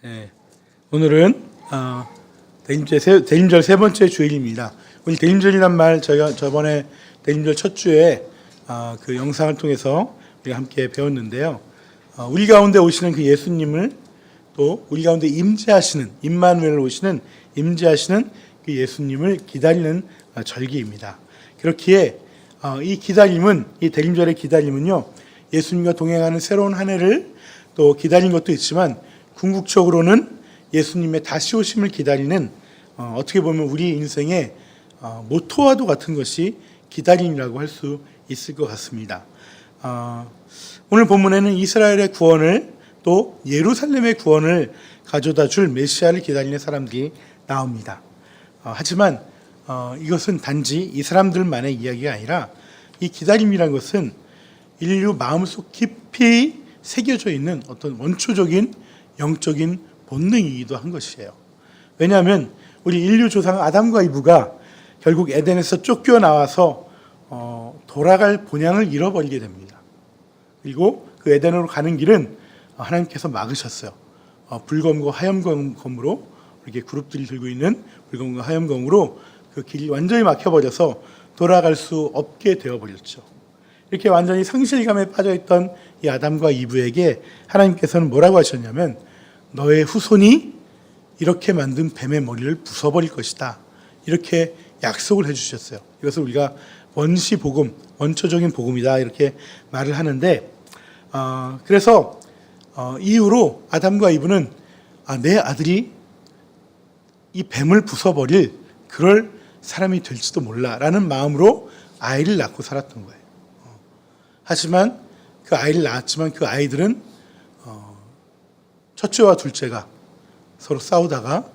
네, 오늘은 대림절 세 번째 주일입니다. 오늘 대림절이란 말 저희가 저번에 대림절 첫 주에 그 영상을 통해서 우리가 함께 배웠는데요. 우리 가운데 오시는 그 예수님을 또 우리 가운데 임재하시는 임마누엘 오시는 임재하시는 그 예수님을 기다리는 절기입니다. 그렇기에 이 기다림은 이 대림절의 기다림은요, 예수님과 동행하는 새로운 한 해를 또 기다린 것도 있지만 궁극적으로는 예수님의 다시 오심을 기다리는 어떻게 보면 우리 인생의 모토와도 같은 것이 기다림이라고 할 수 있을 것 같습니다. 오늘 본문에는 이스라엘의 구원을 또 예루살렘의 구원을 가져다 줄 메시아를 기다리는 사람들이 나옵니다. 하지만 이것은 단지 이 사람들만의 이야기가 아니라 이 기다림이라는 것은 인류 마음속 깊이 새겨져 있는 어떤 원초적인 영적인 본능이기도 한 것이에요. 왜냐하면 우리 인류 조상 아담과 이브가 결국 에덴에서 쫓겨나와서 돌아갈 본향을 잃어버리게 됩니다. 그리고 그 에덴으로 가는 길은 하나님께서 막으셨어요. 불검과 화염검으로 이렇게 그룹들이 들고 있는 불검과 화염검으로 그 길이 완전히 막혀버려서 돌아갈 수 없게 되어버렸죠. 이렇게 완전히 상실감에 빠져있던 이 아담과 이브에게 하나님께서는 뭐라고 하셨냐면 너의 후손이 이렇게 만든 뱀의 머리를 부숴버릴 것이다. 이렇게 약속을 해주셨어요. 이것을 우리가 원시복음, 원초적인 복음이다 이렇게 말을 하는데 그래서 이후로 아담과 이브는 내 아들이 이 뱀을 부숴버릴 그럴 사람이 될지도 몰라라는 마음으로 아이를 낳고 살았던 거예요. 하지만 그 아이를 낳았지만 그 아이들은 첫째와 둘째가 서로 싸우다가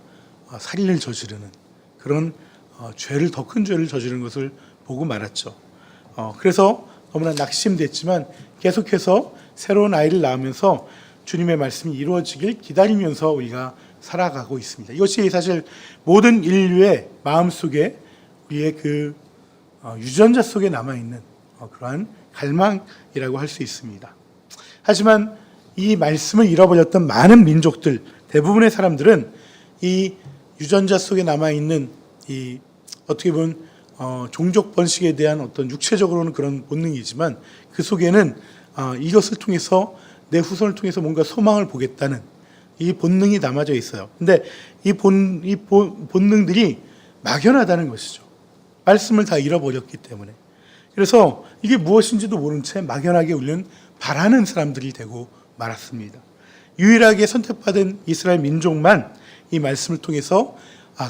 살인을 저지르는 그런 죄를 더 큰 죄를 저지르는 것을 보고 말았죠. 그래서 너무나 낙심됐지만 계속해서 새로운 아이를 낳으면서 주님의 말씀이 이루어지길 기다리면서 우리가 살아가고 있습니다. 이것이 사실 모든 인류의 마음속에 우리의 그 유전자 속에 남아있는 그러한 갈망이라고 할 수 있습니다. 하지만 이 말씀을 잃어버렸던 많은 민족들, 대부분의 사람들은 이 유전자 속에 남아있는 이 어떻게 보면 종족 번식에 대한 어떤 육체적으로는 그런 본능이지만 그 속에는 이것을 통해서 내 후손을 통해서 뭔가 소망을 보겠다는 이 본능이 남아져 있어요. 근데 이 본능들이 막연하다는 것이죠. 말씀을 다 잃어버렸기 때문에. 그래서 이게 무엇인지도 모른 채 막연하게 우리는 바라는 사람들이 되고 말았습니다. 유일하게 선택받은 이스라엘 민족만 이 말씀을 통해서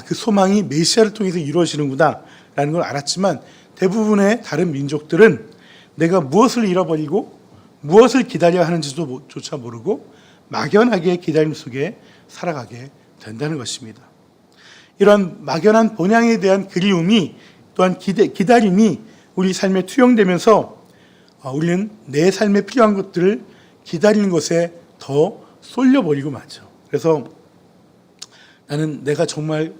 그 소망이 메시아를 통해서 이루어지는구나 라는 걸 알았지만 대부분의 다른 민족들은 내가 무엇을 잃어버리고 무엇을 기다려야 하는지조차 모르고 막연하게 기다림 속에 살아가게 된다는 것입니다. 이런 막연한 본향에 대한 그리움이 또한 기다림이 우리 삶에 투영되면서 우리는 내 삶에 필요한 것들을 기다리는 것에 더 쏠려버리고 마죠. 그래서 나는 내가 정말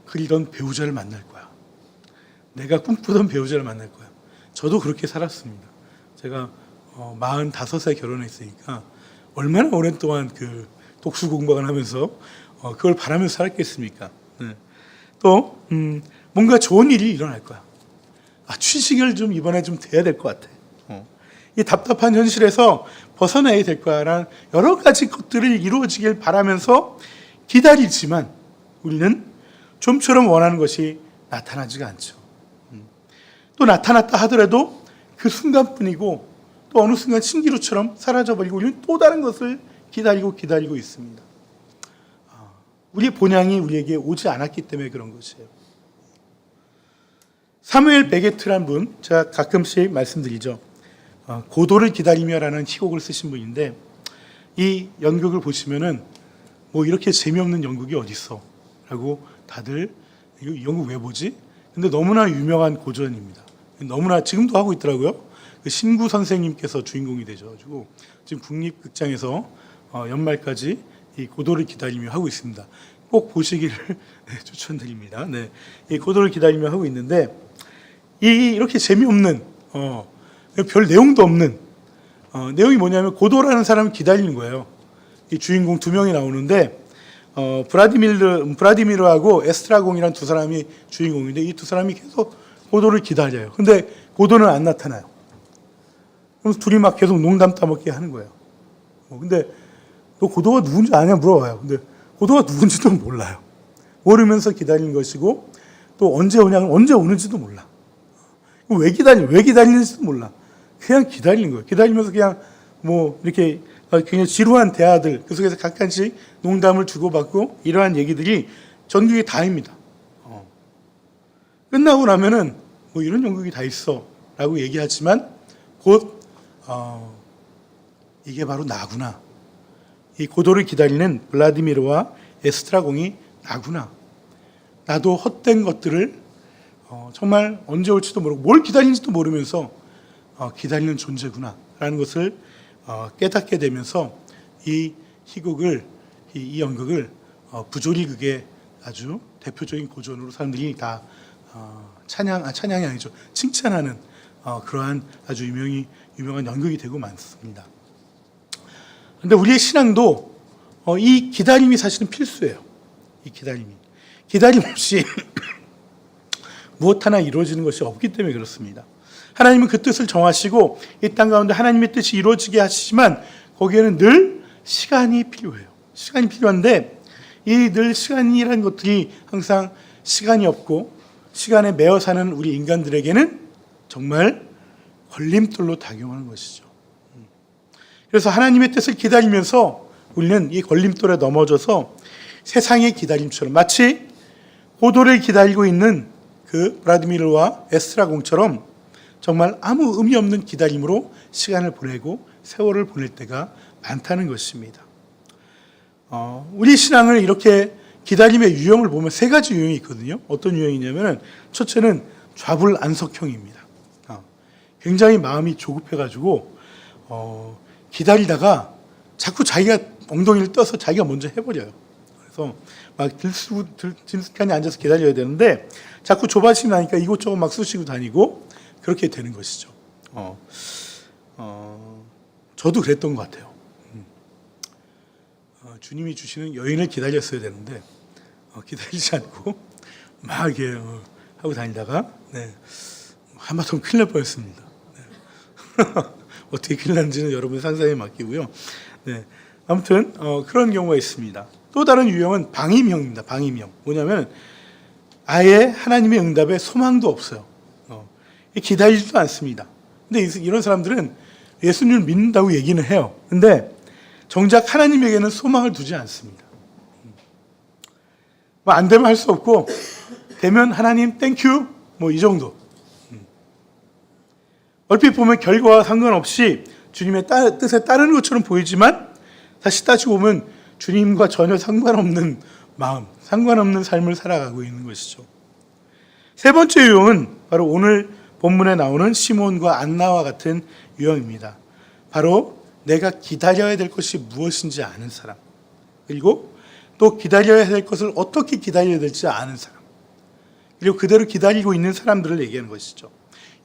그리던 배우자를 만날 거야. 내가 꿈꾸던 배우자를 만날 거야. 저도 그렇게 살았습니다. 제가 45세 결혼했으니까 얼마나 오랫동안 그 독수 공방을 하면서 그걸 바라면서 살았겠습니까? 네. 또 뭔가 좋은 일이 일어날 거야. 취직을 좀 이번에 좀 돼야 될 것 같아. 이 답답한 현실에서 벗어나야 될 거야라는 여러 가지 것들을 이루어지길 바라면서 기다리지만 우리는 좀처럼 원하는 것이 나타나지가 않죠. 또 나타났다 하더라도 그 순간뿐이고 또 어느 순간 신기루처럼 사라져버리고 우리는 또 다른 것을 기다리고 있습니다. 우리의 본향이 우리에게 오지 않았기 때문에 그런 것이에요. 사무엘 베게트라는 분, 제가 가끔씩 말씀드리죠. 고도를 기다리며라는 희곡을 쓰신 분인데 이 연극을 보시면은 뭐 이렇게 재미없는 연극이 어디 있어? 라고 다들 이 연극 왜 보지? 근데 너무나 유명한 고전입니다. 너무나 지금도 하고 있더라고요. 그 신구 선생님께서 주인공이 되셔가지고 지금 국립극장에서 연말까지 이 고도를 기다리며 하고 있습니다. 꼭 보시기를 추천드립니다. 네, 이 고도를 기다리며 하고 있는데 이렇게 재미없는 별 내용도 없는 내용이 뭐냐면 고도라는 사람을 기다리는 거예요. 이 주인공 2명이 나오는데 브라디미르하고 에스트라공이란 두 사람이 주인공인데 이 두 사람이 계속 고도를 기다려요. 근데 고도는 안 나타나요. 그래서 둘이 막 계속 농담 따먹게 하는 거예요. 근데 너 고도가 누군지 아냐 물어봐요. 근데 고도가 누군지도 몰라요. 모르면서 기다리는 것이고 또 언제 오냐면 언제 오는지도 몰라. 왜 기다리는지도 몰라. 그냥 기다리는 거예요. 기다리면서 그냥 뭐 이렇게 굉장히 지루한 대화들 그 속에서 각간씩 농담을 주고받고 이러한 얘기들이 전국에 다입니다. 끝나고 나면은 뭐 이런 연극이 다 있어라고 얘기하지만 곧 이게 바로 나구나. 이 고도를 기다리는 블라디미르와 에스트라공이 나구나. 나도 헛된 것들을 정말 언제 올지도 모르고 뭘 기다리는지도 모르면서 기다리는 존재구나라는 것을 깨닫게 되면서 이 희곡을 이 연극을 부조리극의 아주 대표적인 고전으로 사람들이 다 찬양이 아니죠. 칭찬하는 그러한 아주 유명한 연극이 되고 많습니다. 그런데 우리의 신앙도 이 기다림이 사실은 필수예요. 이 기다림 없이 무엇 하나 이루어지는 것이 없기 때문에 그렇습니다. 하나님은 그 뜻을 정하시고 이 땅 가운데 하나님의 뜻이 이루어지게 하시지만 거기에는 늘 시간이 필요해요. 시간이 필요한데 이 늘 시간이라는 것들이 항상 시간이 없고 시간에 매여 사는 우리 인간들에게는 정말 걸림돌로 작용하는 것이죠. 그래서 하나님의 뜻을 기다리면서 우리는 이 걸림돌에 넘어져서 세상의 기다림처럼 마치 고도를 기다리고 있는 그 브라디미르와 에스트라공처럼 정말 아무 의미 없는 기다림으로 시간을 보내고 세월을 보낼 때가 많다는 것입니다. 우리 신앙을 이렇게 기다림의 유형을 보면 세 가지 유형이 있거든요. 어떤 유형이냐면 첫째는 좌불안석형입니다. 굉장히 마음이 조급해가지고 기다리다가 자꾸 자기가 엉덩이를 떠서 자기가 먼저 해버려요. 그래서 막 들쑥하니 앉아서 기다려야 되는데 자꾸 조바심이 나니까 이곳저곳 막 쑤시고 다니고 그렇게 되는 것이죠. 저도 그랬던 것 같아요. 주님이 주시는 여인을 기다렸어야 되는데 기다리지 않고 막 이렇게 하고 다니다가 한바탕 큰일 날 뻔했습니다. 어떻게 큰일 났는지는 여러분 상상에 맡기고요. 아무튼 그런 경우가 있습니다. 또 다른 유형은 방임형입니다. 방임형. 뭐냐면 아예 하나님의 응답에 소망도 없어요. 기다리지도 않습니다. 근데 이런 사람들은 예수님을 믿는다고 얘기는 해요. 근데 정작 하나님에게는 소망을 두지 않습니다. 뭐 안 되면 할 수 없고 되면 하나님 땡큐 뭐 이 정도. 얼핏 보면 결과와 상관없이 주님의 뜻에 따르는 것처럼 보이지만 다시 따지고 보면 주님과 전혀 상관없는 마음, 상관없는 삶을 살아가고 있는 것이죠. 세 번째 유형은 바로 오늘 본문에 나오는 시몬과 안나와 같은 유형입니다. 바로 내가 기다려야 될 것이 무엇인지 아는 사람, 그리고 또 기다려야 될 것을 어떻게 기다려야 될지 아는 사람, 그리고 그대로 기다리고 있는 사람들을 얘기하는 것이죠.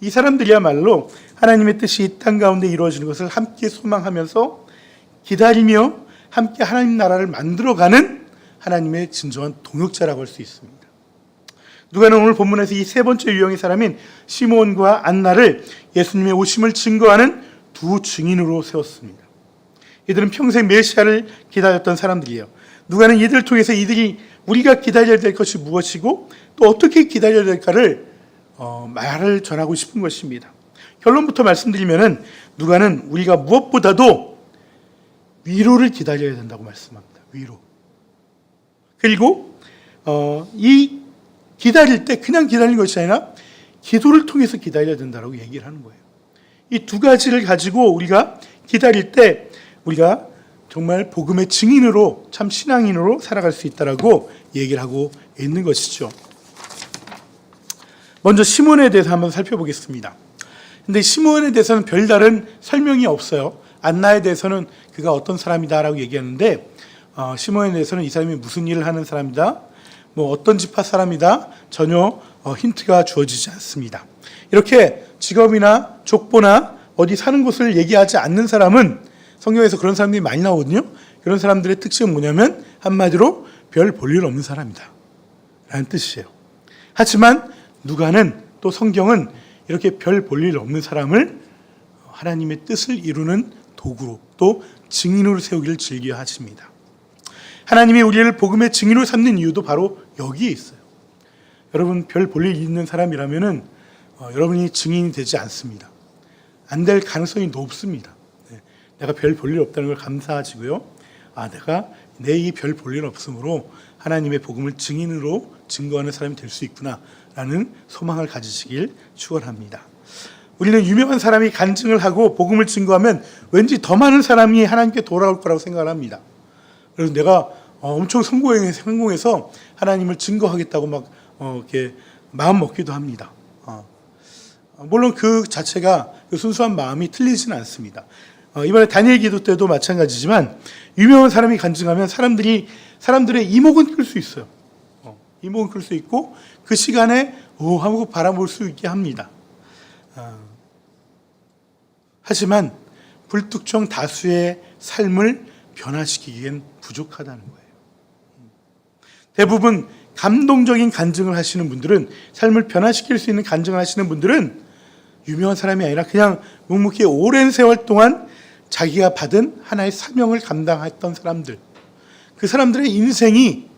이 사람들이야말로 하나님의 뜻이 이 땅 가운데 이루어지는 것을 함께 소망하면서 기다리며 함께 하나님 나라를 만들어가는 하나님의 진정한 동역자라고 할 수 있습니다. 누가는 오늘 본문에서 이 세 번째 유형의 사람인 시몬과 안나를 예수님의 오심을 증거하는 두 증인으로 세웠습니다. 이들은 평생 메시아를 기다렸던 사람들이에요. 누가는 이들을 통해서 이들이 우리가 기다려야 될 것이 무엇이고 또 어떻게 기다려야 될까를 말을 전하고 싶은 것입니다. 결론부터 말씀드리면은 누가는 우리가 무엇보다도 위로를 기다려야 된다고 말씀합니다. 위로. 그리고 이 기다릴 때 그냥 기다리는 것이 아니라 기도를 통해서 기다려야 된다고 얘기를 하는 거예요. 이 두 가지를 가지고 우리가 기다릴 때 우리가 정말 복음의 증인으로 참 신앙인으로 살아갈 수 있다라고 얘기를 하고 있는 것이죠. 먼저 시몬에 대해서 한번 살펴보겠습니다. 근데 시몬에 대해서는 별다른 설명이 없어요. 안나에 대해서는 그가 어떤 사람이다라고 얘기하는데 시몬에 대해서는 이 사람이 무슨 일을 하는 사람이다, 뭐 어떤 지파 사람이다, 전혀 힌트가 주어지지 않습니다. 이렇게 직업이나 족보나 어디 사는 곳을 얘기하지 않는 사람은 성경에서 그런 사람들이 많이 나오거든요. 그런 사람들의 특징은 뭐냐면 한마디로 별 볼 일 없는 사람이다 라는 뜻이에요. 하지만 누가는 또 성경은 이렇게 별 볼 일 없는 사람을 하나님의 뜻을 이루는 도구로 또 증인으로 세우기를 즐겨 하십니다. 하나님이 우리를 복음의 증인으로 삼는 이유도 바로 여기에 있어요. 여러분 별 볼 일 있는 사람이라면은 여러분이 증인이 되지 않습니다. 안 될 가능성이 높습니다. 내가 별 볼 일 없다는 걸 감사하시고요. 내가 내 이 별 볼 일 없음으로 하나님의 복음을 증인으로 증거하는 사람이 될 수 있구나라는 소망을 가지시길 축원합니다. 우리는 유명한 사람이 간증을 하고 복음을 증거하면 왠지 더 많은 사람이 하나님께 돌아올 거라고 생각을 합니다. 그래서 내가 엄청 성공해서 하나님을 증거하겠다고 막 이렇게 마음 먹기도 합니다. 물론 그 자체가 순수한 마음이 틀리지는 않습니다. 이번에 다니엘 기도 때도 마찬가지지만 유명한 사람이 간증하면 사람들의 이목은 끌 수 있어요. 이목은 끌 수 있고 그 시간에 한국 바라볼 수 있게 합니다. 하지만 불특정 다수의 삶을 변화시키기엔 부족하다는 거예요. 대부분 감동적인 간증을 하시는 분들은, 삶을 변화시킬 수 있는 간증을 하시는 분들은 유명한 사람이 아니라 그냥 묵묵히 오랜 세월 동안 자기가 받은 하나의 사명을 감당했던 사람들, 그 사람들의 인생이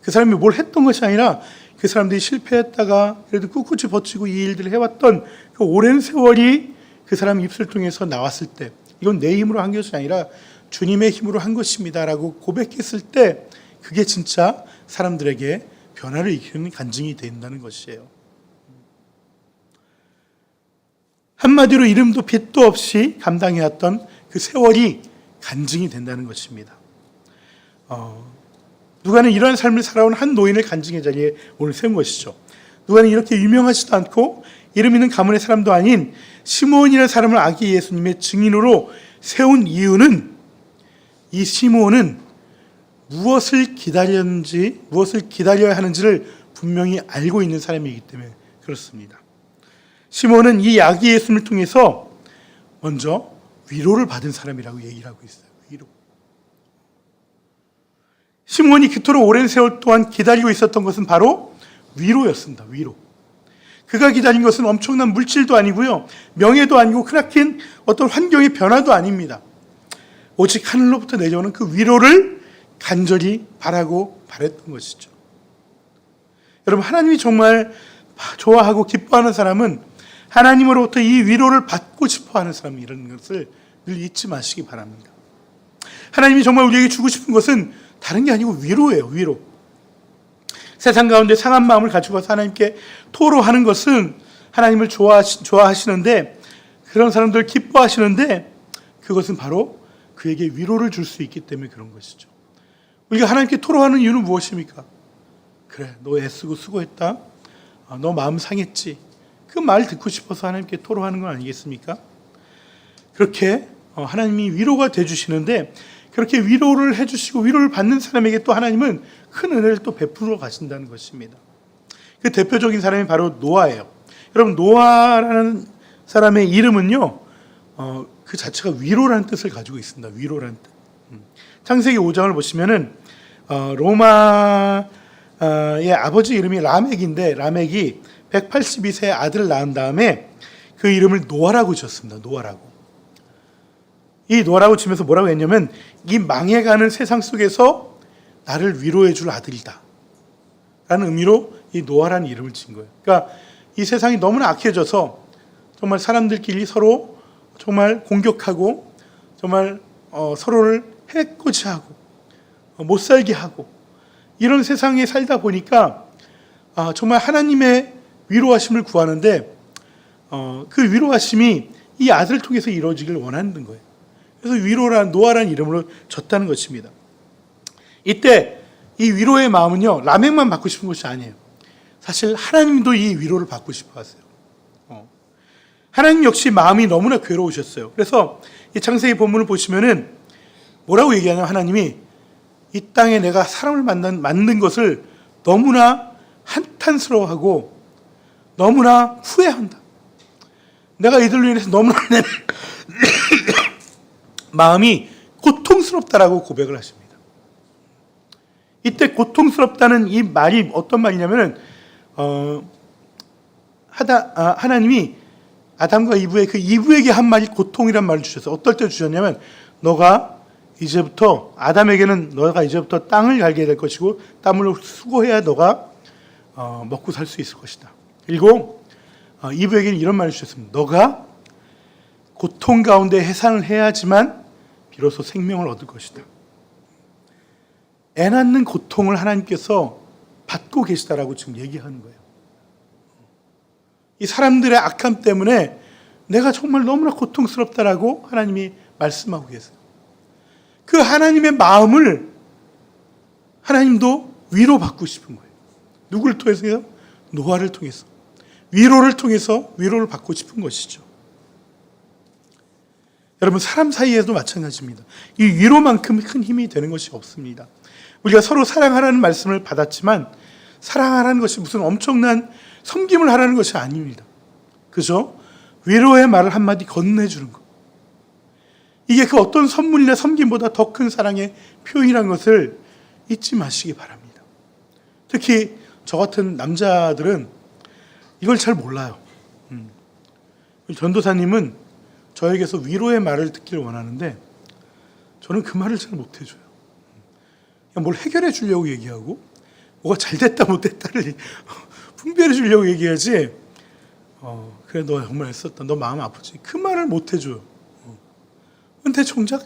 그 사람이 뭘 했던 것이 아니라 그 사람들이 실패했다가 그래도 꿋꿋이 버티고 이 일들을 해왔던 그 오랜 세월이 그 사람 입술 통해서 나왔을 때, 이건 내 힘으로 한 것이 아니라 주님의 힘으로 한 것입니다라고 고백했을 때 그게 진짜 사람들에게 변화를 일으키는 간증이 된다는 것이에요. 한마디로 이름도 빛도 없이 감당해왔던 그 세월이 간증이 된다는 것입니다. 누가는 이러한 삶을 살아온 한 노인을 간증의 자리에 오늘 세운 것이죠. 누가는 이렇게 유명하지도 않고 이름 있는 가문의 사람도 아닌 시므온이라는 사람을 아기 예수님의 증인으로 세운 이유는, 이 시므온은 무엇을 기다려야 하는지를 분명히 알고 있는 사람이기 때문에 그렇습니다. 시므온은 이 아기 예수님을 통해서 먼저 위로를 받은 사람이라고 얘기를 하고 있어요. 위로. 시므온이 그토록 오랜 세월 동안 기다리고 있었던 것은 바로 위로였습니다. 위로. 그가 기다린 것은 엄청난 물질도 아니고요, 명예도 아니고 크나큰 어떤 환경의 변화도 아닙니다. 오직 하늘로부터 내려오는 그 위로를 간절히 바랬던 것이죠. 여러분, 하나님이 정말 좋아하고 기뻐하는 사람은 하나님으로부터 이 위로를 받고 싶어하는 사람이라는 것을 늘 잊지 마시기 바랍니다. 하나님이 정말 우리에게 주고 싶은 것은 다른 게 아니고 위로예요. 위로. 세상 가운데 상한 마음을 가지고 와서 하나님께 토로하는 것은 하나님을 좋아하시는데, 그런 사람들 기뻐하시는데, 그것은 바로 그에게 위로를 줄 수 있기 때문에 그런 것이죠. 우리가 하나님께 토로하는 이유는 무엇입니까? 그래, 너 애쓰고 수고했다. 너 마음 상했지. 그 말 듣고 싶어서 하나님께 토로하는 건 아니겠습니까? 그렇게 하나님이 위로가 돼주시는데, 그렇게 위로를 해주시고 위로를 받는 사람에게 또 하나님은 큰 은혜를 또 베풀어 가신다는 것입니다. 그 대표적인 사람이 바로 노아예요. 여러분, 노아라는 사람의 이름은요, 그 자체가 위로라는 뜻을 가지고 있습니다. 위로라는 뜻. 창세기 5장을 보시면은 로마의 아버지 이름이 라멕인데, 라멕이 182세의 아들을 낳은 다음에 그 이름을 노아라고 지었습니다. 노아라고. 이 노아라고 지면서 뭐라고 했냐면, 이 망해가는 세상 속에서 나를 위로해 줄 아들이다 라는 의미로 이 노아라는 이름을 지은 거예요. 그러니까 이 세상이 너무나 악해져서 정말 사람들끼리 서로 정말 공격하고, 정말 서로를 해코지하고 못 살게 하고, 이런 세상에 살다 보니까 정말 하나님의 위로하심을 구하는데, 그 위로하심이 이 아들을 통해서 이루어지길 원하는 거예요. 그래서 노아라는 이름으로 졌다는 것입니다. 이때 이 위로의 마음은요, 라멕만 받고 싶은 것이 아니에요. 사실 하나님도 이 위로를 받고 싶어 하세요. 하나님 역시 마음이 너무나 괴로우셨어요. 그래서 이 창세기 본문을 보시면은 뭐라고 얘기하냐면, 하나님이 이 땅에 내가 사람을 만든 것을 너무나 한탄스러워하고 너무나 후회한다. 내가 이들로 인해서 너무나 내 마음이 고통스럽다라고 고백을 하십니다. 이때 고통스럽다는 이 말이 어떤 말이냐면은 하나님이 아담과 이브의 그 이브에게 한 말이 고통이란 말을 주셨어요. 어떨 때 주셨냐면 아담에게는 너가 이제부터 땅을 갈게 될 것이고 땀으로 수고해야 너가 먹고 살 수 있을 것이다. 그리고 이브에게는 이런 말을 주셨습니다. 너가 고통 가운데 해산을 해야지만 비로소 생명을 얻을 것이다. 애 낳는 고통을 하나님께서 받고 계시다라고 지금 얘기하는 거예요. 이 사람들의 악함 때문에 내가 정말 너무나 고통스럽다라고 하나님이 말씀하고 계세요. 그 하나님의 마음을 하나님도 위로받고 싶은 거예요. 누구를 통해서요? 노아를 통해서. 위로를 통해서 위로를 받고 싶은 것이죠. 여러분, 사람 사이에도 마찬가지입니다. 이 위로만큼 큰 힘이 되는 것이 없습니다. 우리가 서로 사랑하라는 말씀을 받았지만 사랑하라는 것이 무슨 엄청난 섬김을 하라는 것이 아닙니다. 그죠? 위로의 말을 한마디 건네주는 것. 이게 그 어떤 선물이나 섬김보다 더 큰 사랑의 표현이라는 것을 잊지 마시기 바랍니다. 특히 저 같은 남자들은 이걸 잘 몰라요. 전도사님은 저에게서 위로의 말을 듣기를 원하는데 저는 그 말을 잘 못해줘요. 그냥 뭘 해결해 주려고 얘기하고 뭐가 잘 됐다 못됐다를 분별해 주려고 얘기하지 그래 너 정말 애썼다 너 마음 아프지 그 말을 못해줘요. 근데 정작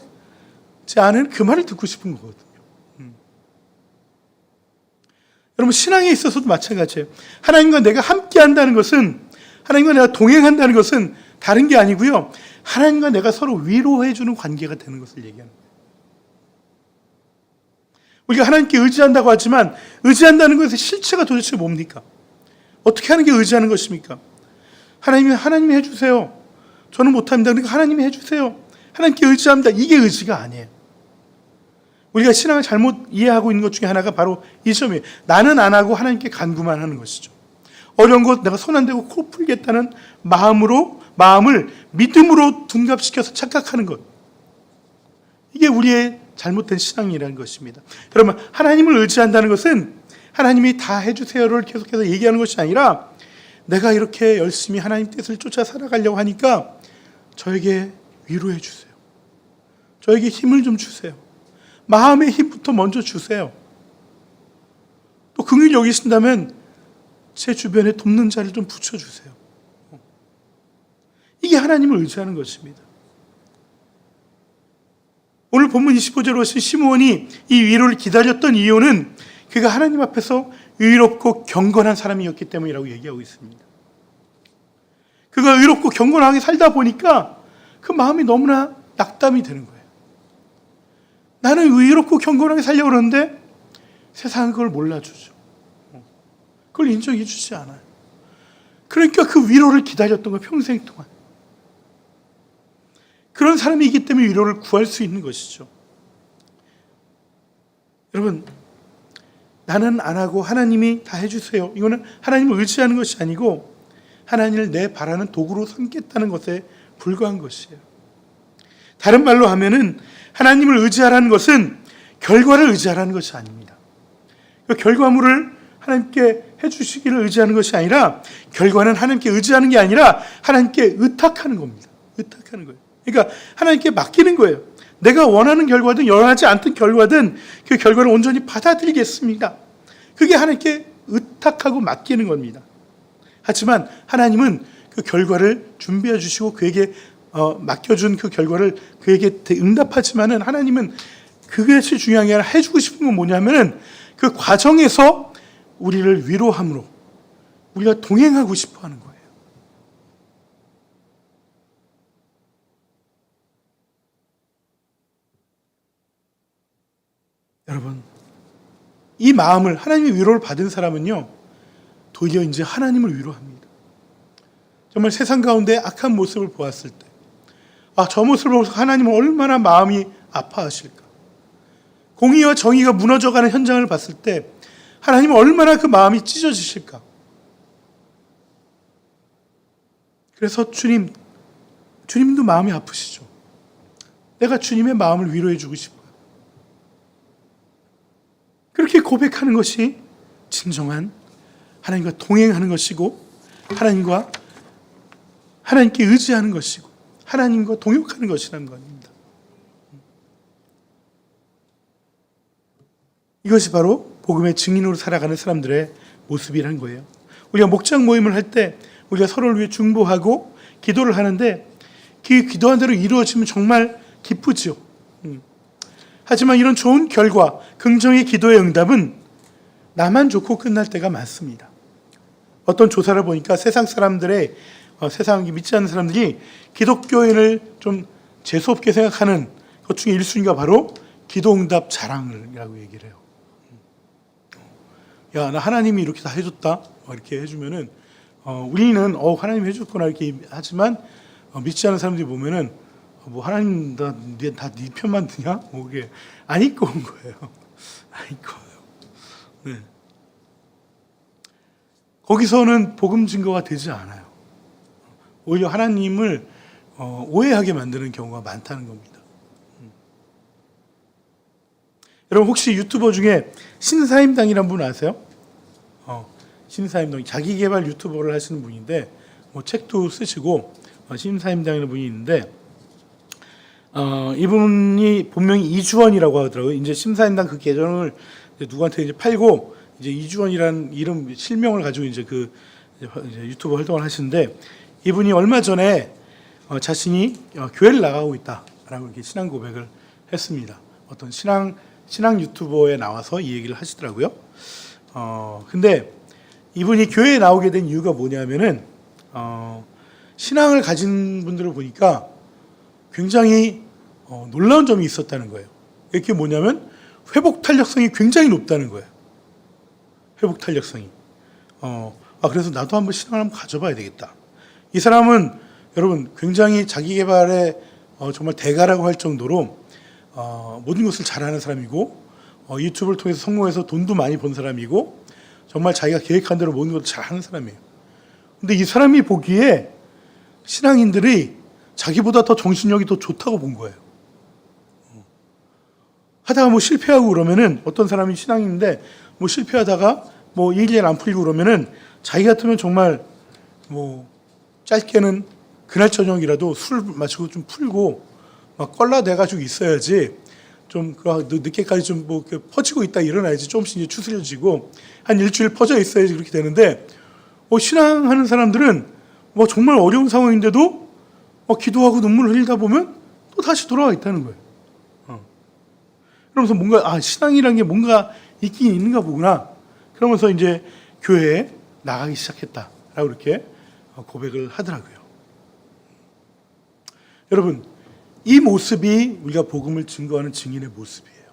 제 아내는 그 말을 듣고 싶은 거거든요. 여러분, 신앙에 있어서도 마찬가지예요. 하나님과 내가 함께 한다는 것은, 하나님과 내가 동행한다는 것은 다른 게 아니고요, 하나님과 내가 서로 위로해주는 관계가 되는 것을 얘기하는 거예요. 우리가 하나님께 의지한다고 하지만 의지한다는 것의 실체가 도대체 뭡니까? 어떻게 하는 게 의지하는 것입니까? 하나님이 해주세요. 저는 못합니다. 그러니까 하나님이 해주세요. 하나님께 의지합니다. 이게 의지가 아니에요. 우리가 신앙을 잘못 이해하고 있는 것 중에 하나가 바로 이 점이에요. 나는 안 하고 하나님께 간구만 하는 것이죠. 어려운 것 내가 손 안 대고 코 풀겠다는 마음을 믿음으로 둔갑시켜서 착각하는 것. 이게 우리의 잘못된 신앙이라는 것입니다. 여러분, 하나님을 의지한다는 것은 하나님이 다 해주세요를 계속해서 얘기하는 것이 아니라 내가 이렇게 열심히 하나님 뜻을 쫓아 살아가려고 하니까 저에게 위로해 주세요. 저에게 힘을 좀 주세요. 마음의 힘부터 먼저 주세요. 또 긍휼히 여기신다면 제 주변에 돕는 자를 좀 붙여주세요. 이게 하나님을 의지하는 것입니다. 오늘 본문 25절에 오신 시므온이 이 위로를 기다렸던 이유는 그가 하나님 앞에서 의롭고 경건한 사람이었기 때문이라고 얘기하고 있습니다. 그가 의롭고 경건하게 살다 보니까 그 마음이 너무나 낙담이 되는 거예요. 나는 의롭고 경건하게 살려고 그러는데 세상은 그걸 몰라주죠. 그걸 인정해 주지 않아요. 그러니까 그 위로를 기다렸던 거예요. 평생 동안. 그런 사람이기 때문에 위로를 구할 수 있는 것이죠. 여러분, 나는 안 하고 하나님이 다 해주세요. 이거는 하나님을 의지하는 것이 아니고 하나님을 내 바라는 도구로 삼겠다는 것에 불과한 것이에요. 다른 말로 하면은 하나님을 의지하라는 것은 결과를 의지하라는 것이 아닙니다. 그 결과물을 하나님께 해주시기를 의지하는 것이 아니라 결과는 하나님께 의지하는 게 아니라 하나님께 의탁하는 겁니다. 의탁하는 거예요. 그러니까 하나님께 맡기는 거예요. 내가 원하는 결과든 원하지 않던 결과든 그 결과를 온전히 받아들이겠습니다. 그게 하나님께 의탁하고 맡기는 겁니다. 하지만 하나님은 그 결과를 준비해 주시고 그에게 맡겨준 그 결과를 그에게 응답하지만은 하나님은 그것이 중요한 게 아니라 해주고 싶은 건 뭐냐면은 그 과정에서 우리를 위로함으로 우리가 동행하고 싶어 하는 거예요. 여러분, 이 마음을 하나님의 위로를 받은 사람은요, 도리어 이제 하나님을 위로합니다. 정말 세상 가운데 악한 모습을 보았을 때, 저 모습을 보면서 하나님은 얼마나 마음이 아파하실까? 공의와 정의가 무너져가는 현장을 봤을 때 하나님은 얼마나 그 마음이 찢어지실까? 그래서 주님도 마음이 아프시죠. 내가 주님의 마음을 위로해 주고 싶어요. 그렇게 고백하는 것이 진정한 하나님과 동행하는 것이고 하나님께 의지하는 것이고 하나님과 동역하는 것이라는 겁니다. 이것이 바로 복음의 증인으로 살아가는 사람들의 모습이라는 거예요. 우리가 목장 모임을 할 때 우리가 서로를 위해 중보하고 기도를 하는데 그 기도한 대로 이루어지면 정말 기쁘죠. 하지만 이런 좋은 결과, 긍정의 기도의 응답은 나만 좋고 끝날 때가 많습니다. 어떤 조사를 보니까 세상 믿지 않는 사람들이 기독교인을 좀 재수없게 생각하는 것 중에 1순위가 바로 기도응답 자랑이라고 얘기를 해요. 야, 나 하나님이 이렇게 다 해줬다. 이렇게 해주면은, 우리는, 하나님이 해줬구나. 이렇게 하지만, 믿지 않는 사람들이 보면은, 하나님, 다 네 편만 드냐? 이게, 안 입고 온 거예요. 안 입고 와요. 네. 거기서는 복음 증거가 되지 않아요. 오히려 하나님을, 오해하게 만드는 경우가 많다는 겁니다. 여러분 혹시 유튜버 중에 신사임당이라는 분 아세요? 신사임당 자기개발 유튜버를 하시는 분인데 책도 쓰시고 신사임당이라는 분이 있는데 이분이 본명이 이주원이라고 하더라고요. 이제 신사임당 그 계정을 누구한테 이제 팔고 이제 이주원이라는 이름 실명을 가지고 이제 이제 유튜버 활동을 하시는데 이분이 얼마 전에 자신이 교회를 나가고 있다라고 이렇게 신앙 고백을 했습니다. 어떤 신앙 유튜버에 나와서 이 얘기를 하시더라고요. 근데 이분이 교회에 나오게 된 이유가 뭐냐면은, 신앙을 가진 분들을 보니까 굉장히 놀라운 점이 있었다는 거예요. 이게 뭐냐면, 회복 탄력성이 굉장히 높다는 거예요. 회복 탄력성이. 그래서 나도 한번 신앙을 한번 가져봐야 되겠다. 이 사람은 여러분 굉장히 자기 개발에 정말 대가라고 할 정도로 모든 것을 잘하는 사람이고 유튜브를 통해서 성공해서 돈도 많이 번 사람이고 정말 자기가 계획한 대로 모든 것을 잘하는 사람이에요. 근데 이 사람이 보기에 신앙인들이 자기보다 더 정신력이 더 좋다고 본 거예요. 하다가 실패하고 그러면은 어떤 사람이 신앙인인데 실패하다가 일이 안 풀리고 그러면은 자기 같으면 정말 짧게는 그날 저녁이라도 술 마시고 좀 풀고 막 껄라대가지고 있어야지 좀 늦게까지 좀 퍼지고 있다 일어나야지 조금씩 이제 추스려지고 한 일주일 퍼져 있어야지 그렇게 되는데 신앙하는 사람들은 정말 어려운 상황인데도 기도하고 눈물을 흘리다 보면 또 다시 돌아와 있다는 거예요. 그러면서 뭔가 신앙이라는 게 뭔가 있긴 있는가 보구나. 그러면서 이제 교회에 나가기 시작했다라고 이렇게 고백을 하더라고요. 여러분 이 모습이 우리가 복음을 증거하는 증인의 모습이에요.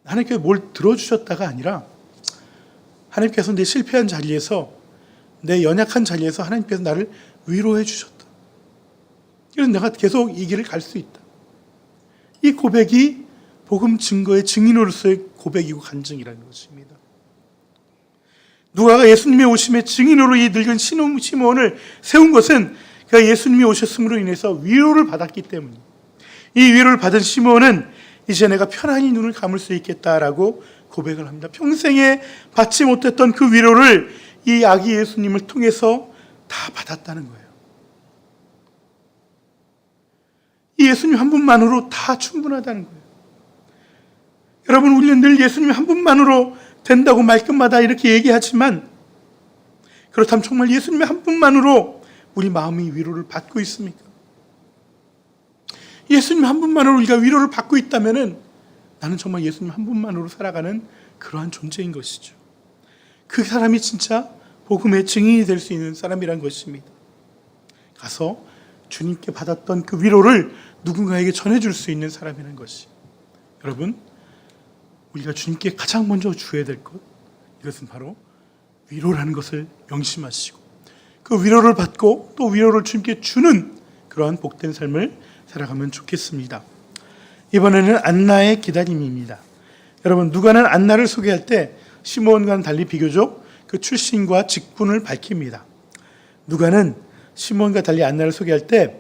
하나님께서 뭘 들어주셨다가 아니라 하나님께서 내 실패한 자리에서 내 연약한 자리에서 하나님께서 나를 위로해 주셨다. 그래서 내가 계속 이 길을 갈 수 있다. 이 고백이 복음 증거의 증인으로서의 고백이고 간증이라는 것입니다. 누가가 예수님의 오심의 증인으로 이 늙은 시몬을 세운 것은 그가 예수님이 오셨음으로 인해서 위로를 받았기 때문입니다. 이 위로를 받은 시몬은 이제 내가 편안히 눈을 감을 수 있겠다라고 고백을 합니다. 평생에 받지 못했던 그 위로를 이 아기 예수님을 통해서 다 받았다는 거예요. 이 예수님 한 분만으로 다 충분하다는 거예요. 여러분 우리는 늘 예수님 한 분만으로 된다고 말끝마다 이렇게 얘기하지만 그렇다면 정말 예수님 한 분만으로 우리 마음이 위로를 받고 있습니까? 예수님 한 분만으로 우리가 위로를 받고 있다면 나는 정말 예수님 한 분만으로 살아가는 그러한 존재인 것이죠. 그 사람이 진짜 복음의 증인이 될 수 있는 사람이란 것입니다. 가서 주님께 받았던 그 위로를 누군가에게 전해줄 수 있는 사람이라는 것이. 여러분 우리가 주님께 가장 먼저 줘야 될 것, 이것은 바로 위로라는 것을 명심하시고 그 위로를 받고 또 위로를 주님께 주는 그러한 복된 삶을 살아가면 좋겠습니다. 이번에는 안나의 기다림입니다. 여러분 누가는 안나를 소개할 때 시몬과는 달리 비교적 그 출신과 직분을 밝힙니다. 누가는 시몬과 달리 안나를 소개할 때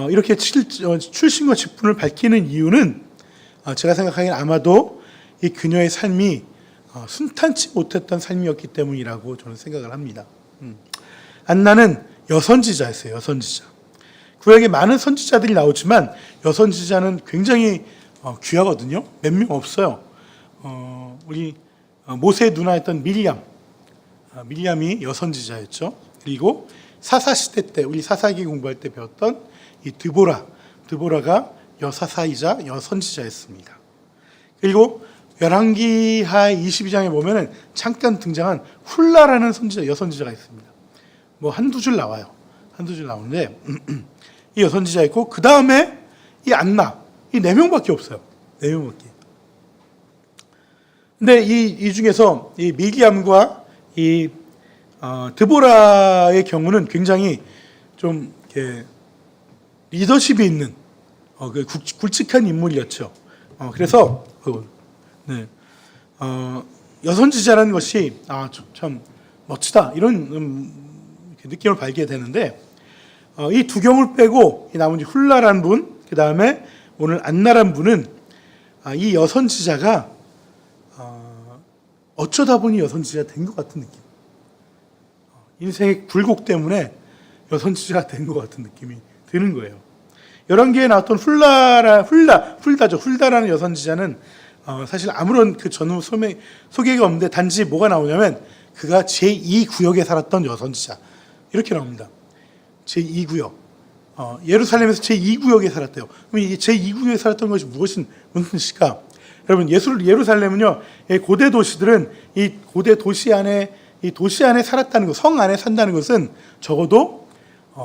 이렇게 출신과 직분을 밝히는 이유는 제가 생각하기엔 아마도 이 그녀의 삶이 순탄치 못했던 삶이었기 때문이라고 저는 생각을 합니다. 안나는 여선지자였어요. 여선지자. 구약에 많은 선지자들이 나오지만 여선지자는 굉장히 귀하거든요. 몇 명 없어요. 우리 모세의 누나였던 미리암이 여선지자였죠. 그리고 사사시대 때 우리 사사기 공부할 때 배웠던 이 드보라가 여사사이자 여선지자였습니다. 그리고 열왕기하 22장에 보면은 잠깐 등장한 훌라라는 여선지자가 있습니다. 뭐 한두 줄 나와요. 한두 줄 나오는데 이 여선지자 있고 그 다음에 이 안나 이 네 명밖에 없어요. 네 명밖에. 근데 이 중에서 이 미리암과 이 드보라의 경우는 굉장히 좀 이렇게 리더십이 있는 굵직한 인물이었죠. 그래서 네. 여선지자라는 것이 참 멋지다 이런 느낌을 받게 되는데 이 두 경우를 빼고 이 나머지 훌라라는 분, 그 다음에 오늘 안나란 분은 이 여선지자가 어쩌다 보니 여선지자가 된 것 같은 느낌. 인생의 굴곡 때문에 여선지자가 된 것 같은 느낌이 드는 거예요. 열왕기에 나왔던 훌다라는 여선지자는 사실 아무런 그 전후 소개가 없는데 단지 뭐가 나오냐면 그가 제2구역에 살았던 여선지자 이렇게 나옵니다. 제2구역. 예루살렘에서 제2구역에 살았대요. 그럼 이 제2구역에 살았던 것이 무슨 뜻일까? 여러분, 예루살렘은요, 고대 도시들은 이 고대 도시 안에 살았다는 것, 성 안에 산다는 것은 적어도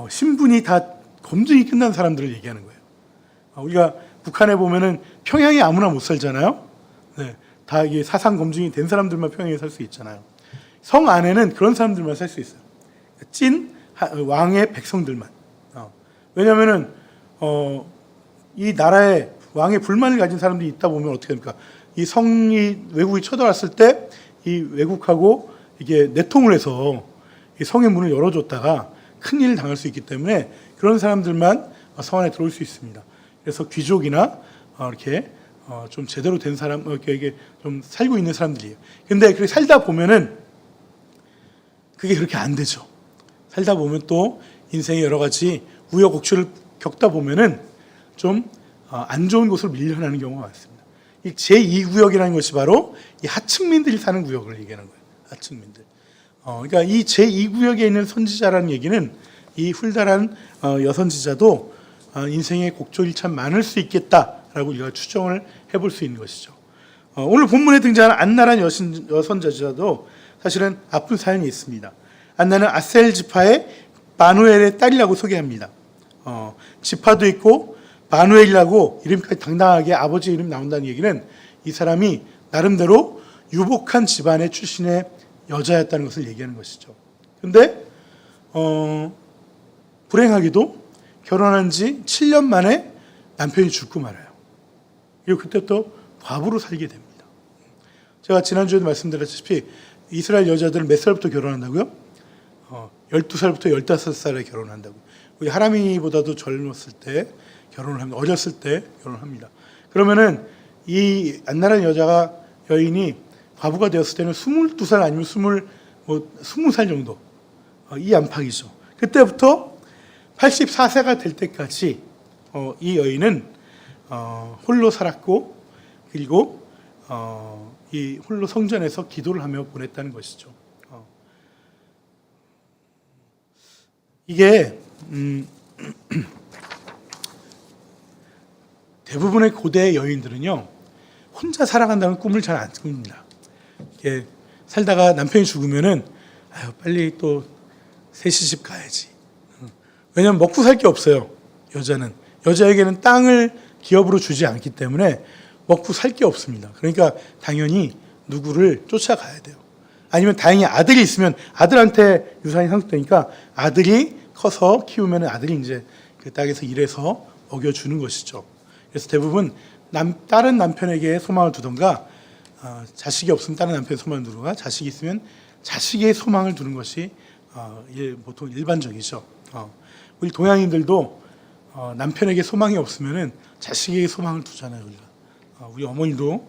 신분이 다 검증이 끝난 사람들을 얘기하는 거예요. 우리가 북한에 보면은 평양에 아무나 못 살잖아요. 네, 다 이게 사상 검증이 된 사람들만 평양에 살 수 있잖아요. 성 안에는 그런 사람들만 살 수 있어요. 찐 왕의 백성들만. 왜냐하면은 이 나라에 왕의 불만을 가진 사람들이 있다 보면 어떻게 됩니까? 이 성이 외국이 쳐들어왔을 때 이 외국하고 이게 내통을 해서 이 성의 문을 열어줬다가 큰 일을 당할 수 있기 때문에 그런 사람들만 성 안에 들어올 수 있습니다. 그래서 귀족이나 이렇게 좀 제대로 된 사람, 이렇게 좀 살고 있는 사람들이에요. 근데 그렇게 살다 보면은 그게 그렇게 안 되죠. 살다 보면 또 인생의 여러 가지 우여곡절을 겪다 보면은 좀 안 좋은 곳으로 밀려나는 경우가 많습니다. 이 제2구역이라는 것이 바로 이 하층민들이 사는 구역을 얘기하는 거예요. 하층민들. 그러니까 이 제2구역에 있는 선지자라는 얘기는 이 훌다란 여선지자도 인생의 곡절이 참 많을 수 있겠다라고 우리가 추정을 해볼 수 있는 것이죠. 오늘 본문에 등장하는 안나란 여선지자도 사실은 아픈 사연이 있습니다. 안나는 아셀 지파의 바누엘의 딸이라고 소개합니다. 지파도 있고 바누엘이라고 이름까지 당당하게 아버지 이름 나온다는 얘기는 이 사람이 나름대로 유복한 집안의 출신의 여자였다는 것을 얘기하는 것이죠. 그런데 불행하게도 결혼한 지 7년 만에 남편이 죽고 말아요. 그리고 그때부터 과부로 살게 됩니다. 제가 지난주에도 말씀드렸다시피 이스라엘 여자들은 몇 살부터 결혼한다고요? 12살부터 15살에 결혼한다고. 우리 하람이보다도 젊었을 때 결혼을 합니다. 어렸을 때 결혼을 합니다. 그러면은 이 안나란 여인이 과부가 되었을 때는 22살 아니면 20살 정도. 이 안팎이죠. 그때부터 84세가 될 때까지 이 여인은 홀로 살았고 그리고 이 홀로 성전에서 기도를 하며 보냈다는 것이죠. 이게 대부분의 고대 여인들은요 혼자 살아간다는 꿈을 잘 안 꿉니다. 이렇게 살다가 남편이 죽으면은 빨리 또 새 시집 가야지. 왜냐하면 먹고 살 게 없어요. 여자에게는 땅을 기업으로 주지 않기 때문에 먹고 살 게 없습니다. 그러니까 당연히 누구를 쫓아가야 돼요. 아니면 다행히 아들이 있으면 아들한테 유산이 상속되니까 아들이 커서 키우면 아들이 이제 그 땅에서 일해서 먹여주는 것이죠. 그래서 대부분 다른 남편에게 소망을 두던가 자식이 없으면 다른 남편에 소망을 두던가 자식이 있으면 자식의 소망을 두는 것이 보통 일반적이죠. 우리 동양인들도 남편에게 소망이 없으면은 자식에게 소망을 두잖아요. 우리가. 우리 어머니도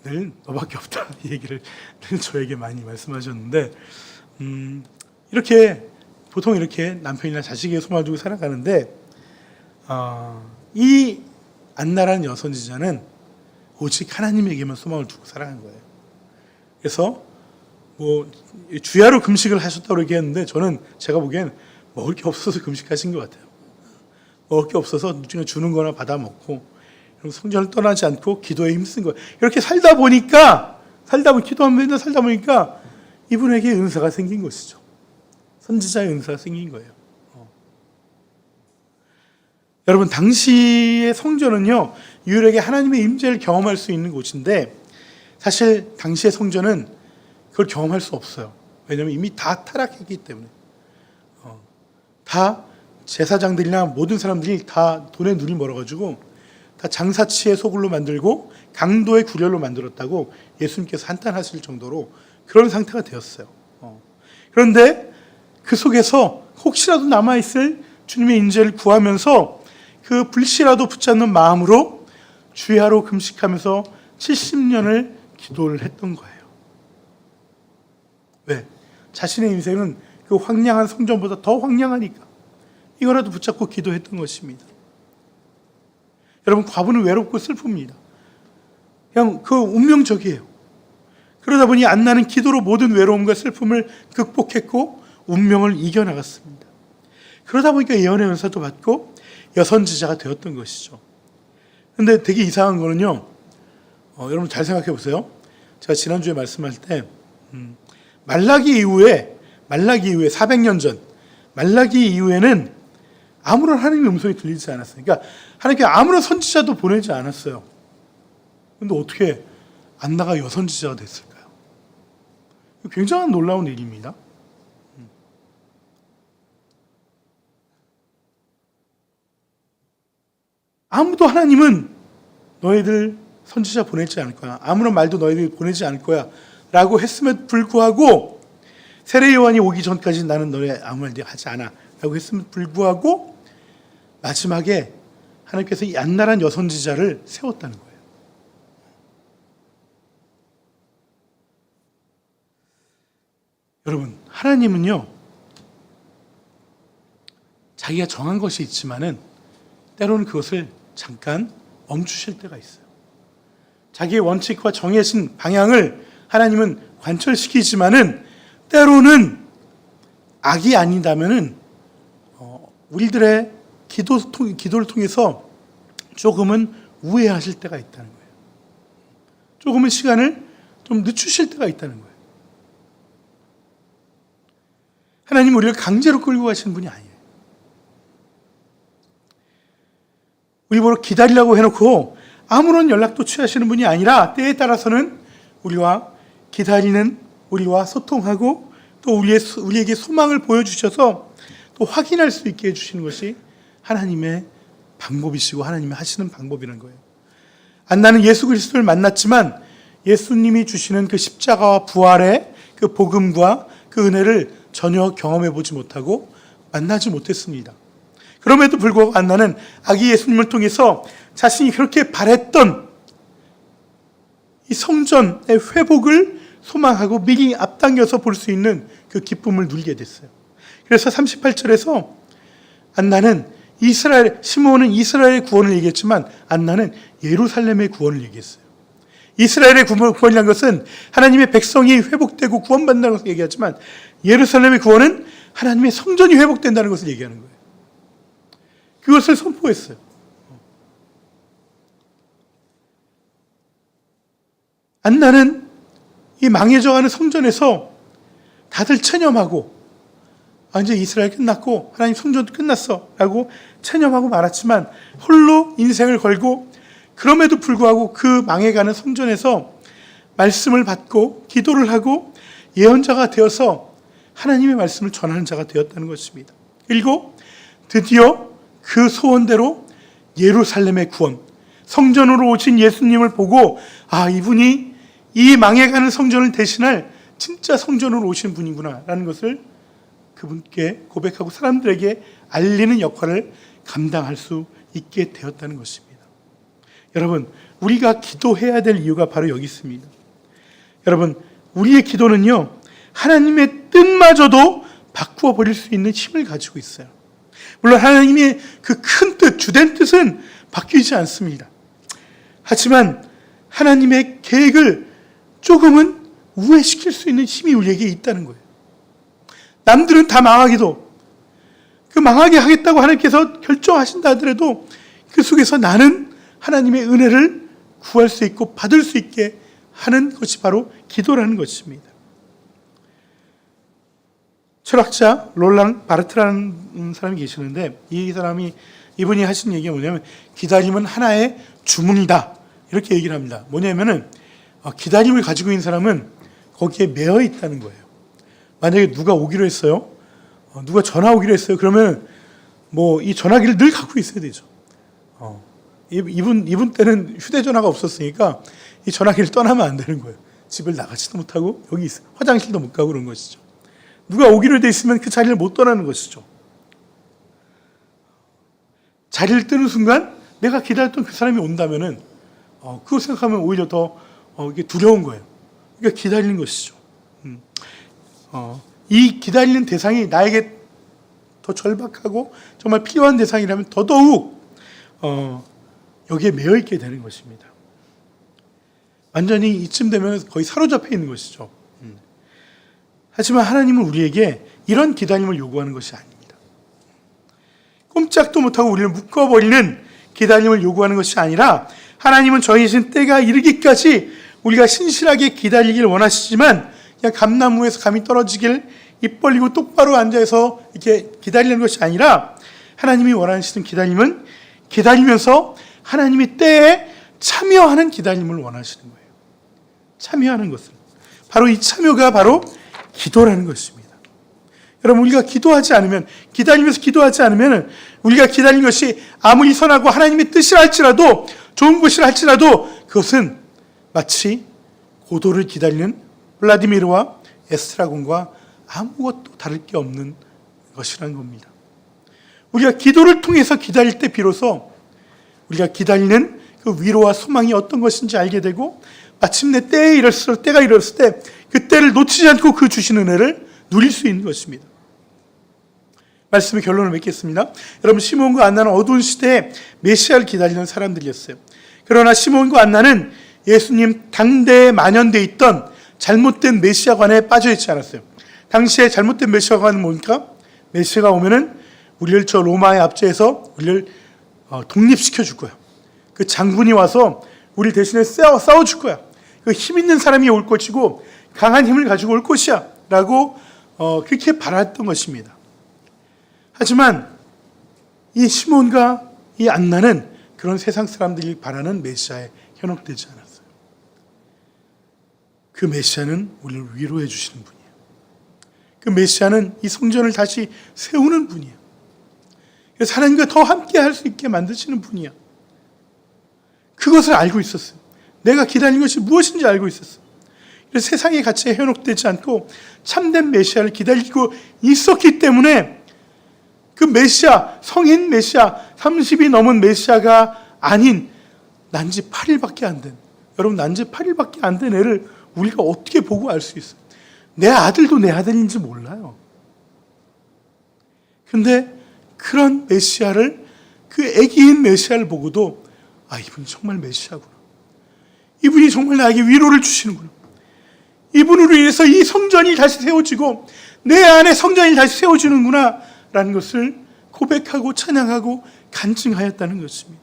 늘 너밖에 없다 이 얘기를 늘 저에게 많이 말씀하셨는데 이렇게 보통 이렇게 남편이나 자식에게 소망을 두고 살아가는데 이 안나라는 여선지자는 오직 하나님에게만 소망을 두고 살아간 거예요. 그래서 뭐 주야로 금식을 하셨다고 얘기했는데 저는 제가 보기엔 먹을 게 없어서 금식하신 것 같아요. 먹을 게 없어서 주는 거나 받아 먹고 성전을 떠나지 않고 기도에 힘쓴 거예요. 이렇게 살다 보니까 기도하면서 살다 보니까 이분에게 은사가 생긴 것이죠. 선지자의 은사가 생긴 거예요. 여러분, 당시의 성전은요, 유일하게 하나님의 임재를 경험할 수 있는 곳인데 사실 당시의 성전은 그걸 경험할 수 없어요. 왜냐하면 이미 다 타락했기 때문에. 다 제사장들이나 모든 사람들이 다 돈에 눈이 멀어가지고 다 장사치의 소굴로 만들고 강도의 구렬로 만들었다고 예수님께서 한탄하실 정도로 그런 상태가 되었어요. 그런데 그 속에서 혹시라도 남아있을 주님의 인재를 구하면서 그 불씨라도 붙잡는 마음으로 주야로 금식하면서 70년을 기도를 했던 거예요. 왜? 자신의 인생은 그 황량한 성전보다 더 황량하니까 이거라도 붙잡고 기도했던 것입니다. 여러분, 과부는 외롭고 슬픕니다. 그냥 그 운명적이에요. 그러다 보니 안나는 기도로 모든 외로움과 슬픔을 극복했고 운명을 이겨나갔습니다. 그러다 보니까 예언의 은사도 받고 여선지자가 되었던 것이죠. 그런데 되게 이상한 거는요, 여러분 잘 생각해 보세요. 제가 지난주에 말씀할 때 말라기 이후에 400년 전 말라기 이후에는 아무런 하나님의 음성이 들리지 않았어요. 그러니까 하나님께 아무런 선지자도 보내지 않았어요. 그런데 어떻게 안나가 여선지자가 됐을까요? 굉장히 놀라운 일입니다. 아무도 하나님은 너희들 선지자 보내지 않을 거야. 아무런 말도 너희들 보내지 않을 거야. 라고 했음에도 불구하고 세례 요한이 오기 전까지 나는 너네 아무 말도 하지 않아. 라고 했음에도 불구하고 마지막에 하나님께서 이 안나란 여선지자를 세웠다는 거예요. 여러분, 하나님은요, 자기가 정한 것이 있지만은 때로는 그것을 잠깐 멈추실 때가 있어요. 자기의 원칙과 정해진 방향을 하나님은 관철시키지만은 때로는 악이 아니다면은 우리들의 기도를 통해서 조금은 우회하실 때가 있다는 거예요. 조금은 시간을 좀 늦추실 때가 있다는 거예요. 하나님은 우리를 강제로 끌고 가시는 분이 아니에요. 우리 보러 기다리라고 해놓고 아무런 연락도 취하시는 분이 아니라 때에 따라서는 우리와 기다리는, 우리와 소통하고 또 우리에게 소망을 보여주셔서 또 확인할 수 있게 해주시는 것이 하나님의 방법이시고 하나님이 하시는 방법이라는 거예요. 안나는 예수 그리스도를 만났지만 예수님이 주시는 그 십자가와 부활의 그 복음과 그 은혜를 전혀 경험해 보지 못하고 만나지 못했습니다. 그럼에도 불구하고 안나는 아기 예수님을 통해서 자신이 그렇게 바랬던 이 성전의 회복을 소망하고 미리 앞당겨서 볼 수 있는 그 기쁨을 누리게 됐어요. 그래서 38절에서 안나는 시므온은 이스라엘의 구원을 얘기했지만 안나는 예루살렘의 구원을 얘기했어요. 이스라엘의 구원이라는 것은 하나님의 백성이 회복되고 구원받는다는 것을 얘기하지만 예루살렘의 구원은 하나님의 성전이 회복된다는 것을 얘기하는 거예요. 그것을 선포했어요. 안나는 이 망해져가는 성전에서 다들 체념하고 이제 이스라엘 끝났고 하나님 성전도 끝났어 라고 체념하고 말았지만 홀로 인생을 걸고 그럼에도 불구하고 그 망해가는 성전에서 말씀을 받고 기도를 하고 예언자가 되어서 하나님의 말씀을 전하는 자가 되었다는 것입니다. 그리고 드디어 그 소원대로 예루살렘의 구원, 성전으로 오신 예수님을 보고 이분이 이 망해가는 성전을 대신할 진짜 성전으로 오신 분이구나 라는 것을 그분께 고백하고 사람들에게 알리는 역할을 감당할 수 있게 되었다는 것입니다. 여러분, 우리가 기도해야 될 이유가 바로 여기 있습니다. 여러분, 우리의 기도는요, 하나님의 뜻마저도 바꾸어 버릴 수 있는 힘을 가지고 있어요. 물론 하나님의 그 큰 뜻, 주된 뜻은 바뀌지 않습니다. 하지만 하나님의 계획을 조금은 우회시킬 수 있는 힘이 우리에게 있다는 거예요. 남들은 다 망하기도, 그 망하게 하겠다고 하나님께서 결정하신다 하더라도 그 속에서 나는 하나님의 은혜를 구할 수 있고 받을 수 있게 하는 것이 바로 기도라는 것입니다. 철학자 롤랑 바르트라는 사람이 계시는데, 이분이 하신 얘기가 뭐냐면, 기다림은 하나의 주문이다, 이렇게 얘기를 합니다. 뭐냐면은 기다림을 가지고 있는 사람은 거기에 매여 있다는 거예요. 만약에 누가 오기로 했어요, 누가 전화 오기로 했어요, 그러면 뭐 이 전화기를 늘 갖고 있어야 되죠. 이분 때는 휴대전화가 없었으니까 이 전화기를 떠나면 안 되는 거예요. 집을 나가지도 못하고 여기 있어요. 화장실도 못 가고 그런 것이죠. 누가 오기로 돼 있으면 그 자리를 못 떠나는 것이죠. 자리를 뜨는 순간 내가 기다렸던 그 사람이 온다면은 그거 생각하면 오히려 더 이게 두려운 거예요. 그러니까 기다리는 것이죠. 이 기다리는 대상이 나에게 더 절박하고 정말 필요한 대상이라면 더더욱 여기에 매여 있게 되는 것입니다. 완전히 이쯤 되면 거의 사로잡혀 있는 것이죠. 하지만 하나님은 우리에게 이런 기다림을 요구하는 것이 아닙니다. 꼼짝도 못하고 우리를 묶어버리는 기다림을 요구하는 것이 아니라, 하나님은 정해진 때가 이르기까지 우리가 신실하게 기다리길 원하시지만, 그냥 감나무에서 감이 떨어지길 입 벌리고 똑바로 앉아서 이렇게 기다리는 것이 아니라, 하나님이 원하시는 기다림은 기다리면서 하나님의 때에 참여하는 기다림을 원하시는 거예요. 참여하는 것을. 바로 이 참여가 바로 기도라는 것입니다. 여러분, 우리가 기도하지 않으면, 기다리면서 기도하지 않으면, 우리가 기다리는 것이 아무리 선하고 하나님의 뜻이라 할지라도, 좋은 것이라 할지라도, 그것은 마치 고도를 기다리는 블라디미르와 에스트라곤과 아무것도 다를 게 없는 것이라는 겁니다. 우리가 기도를 통해서 기다릴 때 비로소 우리가 기다리는 그 위로와 소망이 어떤 것인지 알게 되고, 마침내 때가 이뤘을 때 그 때를 놓치지 않고 그 주신 은혜를 누릴 수 있는 것입니다. 말씀의 결론을 맺겠습니다. 여러분, 시몬과 안나는 어두운 시대에 메시아를 기다리는 사람들이었어요. 그러나 시몬과 안나는 예수님 당대에 만연되어 있던 잘못된 메시아관에 빠져 있지 않았어요. 당시에 잘못된 메시아관은 뭡니까? 메시아가 오면은 우리를 저 로마의 압제에서 우리를 독립시켜 줄 거야. 그 장군이 와서 우리 대신에 싸워 줄 거야. 그 힘 있는 사람이 올 것이고 강한 힘을 가지고 올 것이야 라고 그렇게 바랐던 것입니다. 하지만 이 시몬과 이 안나는 그런 세상 사람들이 바라는 메시아에 현혹되지 않았어요. 그 메시아는 우리를 위로해 주시는 분이에요. 그 메시아는 이 성전을 다시 세우는 분이에요. 그래서 하나님과 더 함께 할 수 있게 만드시는 분이야. 그것을 알고 있었어요. 내가 기다리는 것이 무엇인지 알고 있었어요. 그래서 세상의 가치에 현혹되지 않고 참된 메시아를 기다리고 있었기 때문에 그 메시아, 성인 메시아, 30이 넘은 메시아가 아닌 난지 8일밖에 안 된, 여러분, 난지 8일밖에 안 된 애를 우리가 어떻게 보고 알 수 있어요? 내 아들도 내 아들인지 몰라요. 근데 그런 메시아를, 그 애기인 메시아를 보고도 이분이 정말 메시아구나. 이분이 정말 나에게 위로를 주시는구나. 이분으로 인해서 이 성전이 다시 세워지고 내 안에 성전이 다시 세워지는구나 라는 것을 고백하고 찬양하고 간증하였다는 것입니다.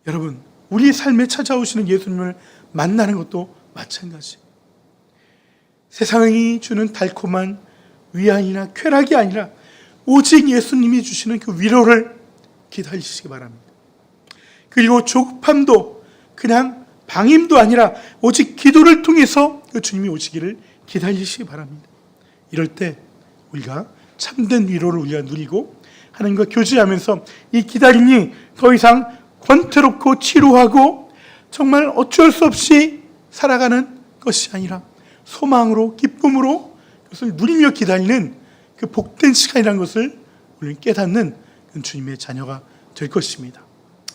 여러분, 우리 삶에 찾아오시는 예수님을 만나는 것도 마찬가지예요. 세상이 주는 달콤한 위안이나 쾌락이 아니라 오직 예수님이 주시는 그 위로를 기다리시기 바랍니다. 그리고 조급함도 그냥 방임도 아니라 오직 기도를 통해서 그 주님이 오시기를 기다리시기 바랍니다. 이럴 때 우리가 참된 위로를 우리가 누리고 하나님과 교제하면서 이 기다림이 더 이상 권태롭고 지루하고 정말 어쩔 수 없이 살아가는 것이 아니라 소망으로, 기쁨으로 그것을 누리며 기다리는 그 복된 시간이라는 것을 우리는 깨닫는 주님의 자녀가 될 것입니다.